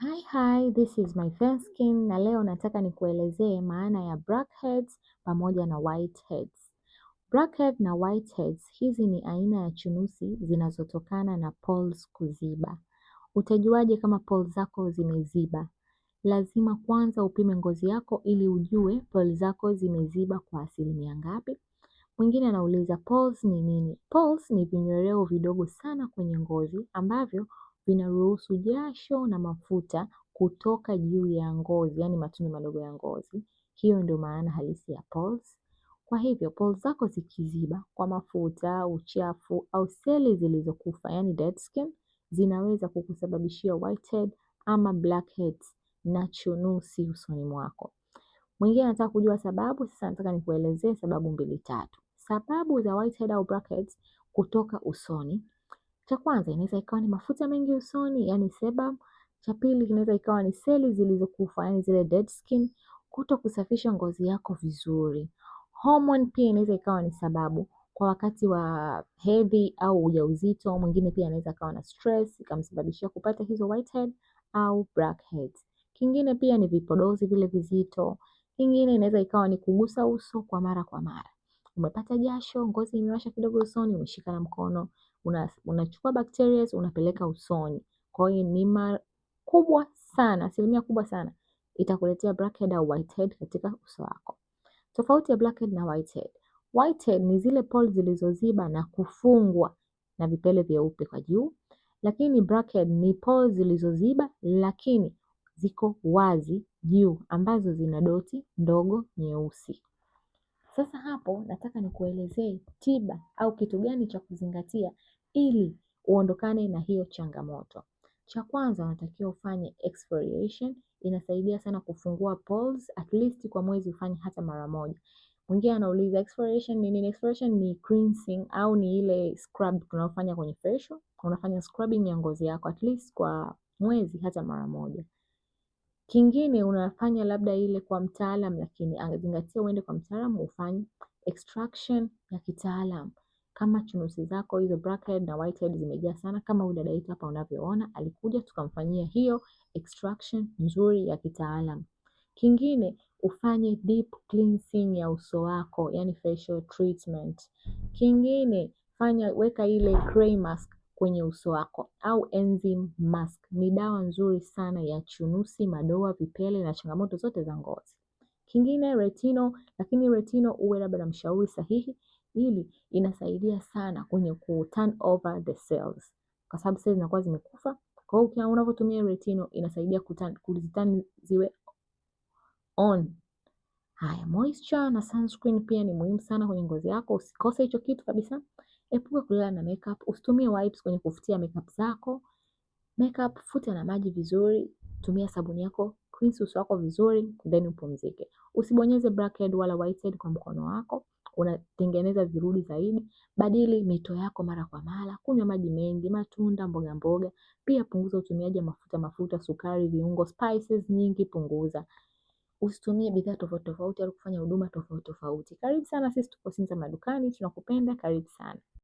Hi, this is my fair skin na leo nataka nikuelezee maana ya blackheads pamoja na whiteheads. Blackhead na whiteheads hizi ni aina ya chunusi zinazotokana na poles kuziba. Utajuaje kama poles zako zimeziba? Lazima kwanza upime ngozi yako ili ujue poles zako zimeziba kwa asilimia ngapi. Mwingine anauliza poles ni nini? Poles ni vinyoreo vidogo sana kwenye ngozi ambavyo vinaruhusu jasho na mafuta kutoka juu ya ngozi, yani matundu madogo ya ngozi. Hiyo ndio maana halisi ya poles. Kwa hivyo poles zako zikiziba kwa mafuta, uchafu au seli zilizokufa, yani dead skin, zinaweza kukusababishia whitehead ama blackheads na chunusi usoni mwako. Mwingine anataka kujua sababu, sasa nataka nikuelezee sababu 2-3. Sababu za whitehead au blackheads kutoka usoni. Cha kwanza inaweza ikawa ni mafuta mengi usoni, yani sebum. Cha pili inaweza ikawa ni seli zilizokufa, yani zile dead skin, kuto kusafisha ngozi yako vizuri. Hormone pia inaweza ikawa ni sababu kwa wakati wa hedhi au ujauzito. Mwingine pia anaweza kawa na stress ikamsababishia kupata hizo whitehead au blackheads. Kingine pia ni vipodozi vile vizito. Kingine inaweza ikawa ni kugusa uso kwa mara. Umepata jasho, ngozi imewasha kidogo usoni, umeshika na mkono, unachukua bacteria unapeleka usoni. Kwa hiyo ni kubwa sana, asilimia kubwa sana itakuletea blackhead au whitehead katika uso wako. Tofauti ya blackhead na whitehead. Whitehead ni zile poles zilizoziba na kufungwa na vipele vyeupe kwa juu, lakini blackhead ni poles zilizoziba lakini ziko wazi juu ambazo zina doti ndogo nyeusi. Sasa hapo nataka nikuelezee tiba au kitu gani cha kuzingatia ili uondokane na hiyo changamoto. Cha kwanza unatakiwa ufanye exfoliation, inasaidia sana kufungua poles, at least kwa mwezi ufanye hata mara moja. Mwingine anauliza exfoliation ni nini? Exfoliation ni cleansing au ni ile scrub tunayofanya kwenye facial. Unafanya scrubbing ya ngozi yako at least kwa mwezi hata mara moja. Kingine unafanya labda ile kwa mtaalam, lakini angezingatia uende kwa mtaalam ufanye extraction ya kitaalam. Kama chunusi zako hizo blackhead na whitehead zimejaa sana, kama huyu dada yetu hapa unavyoona alikuja tukamfanyia hiyo extraction nzuri ya kitaalam. Kingine ufanye deep cleansing ya uso wako, yani facial treatment. Kingine weka ile clay mask kwenye uso wako au enzyme mask. Ni dawa nzuri sana ya chunusi, madoa, vipele na changamoto zote za ngozi. Kingine retinol, lakini retinol uwe labda na mshauri sahihi, ili inasaidia sana kwenye turn over the cells. Kwa sababu cells zinakuwa zimekufa, kwa hiyo unapotumia retinol inasaidia kuziturn ziwe on. Haya, moisture na sunscreen pia ni muhimu sana kwenye ngozi yako, usikose hicho kitu kabisa. Epuka kulala na makeup, usitumie wipes kwenye kufutia makeup zako. Makeup futa na maji vizuri, tumia sabuni yako, cleanse uso wako vizuri, then upumzike. Usibonyeze blackhead wala whitehead kwa mkono wako, unatengeneza virudi zaidi. Badili mito yako mara kwa mara, kunywa maji mengi, matunda, mboga mboga. Pia punguza utumiaji mafuta, sukari, viungo, spices nyingi punguza. Usitumie bidhaa tofauti tofauti au kufanya huduma tofauti tofauti. Karibu sana, sisi tuko Sinza madukani, tunakupenda, karibu sana.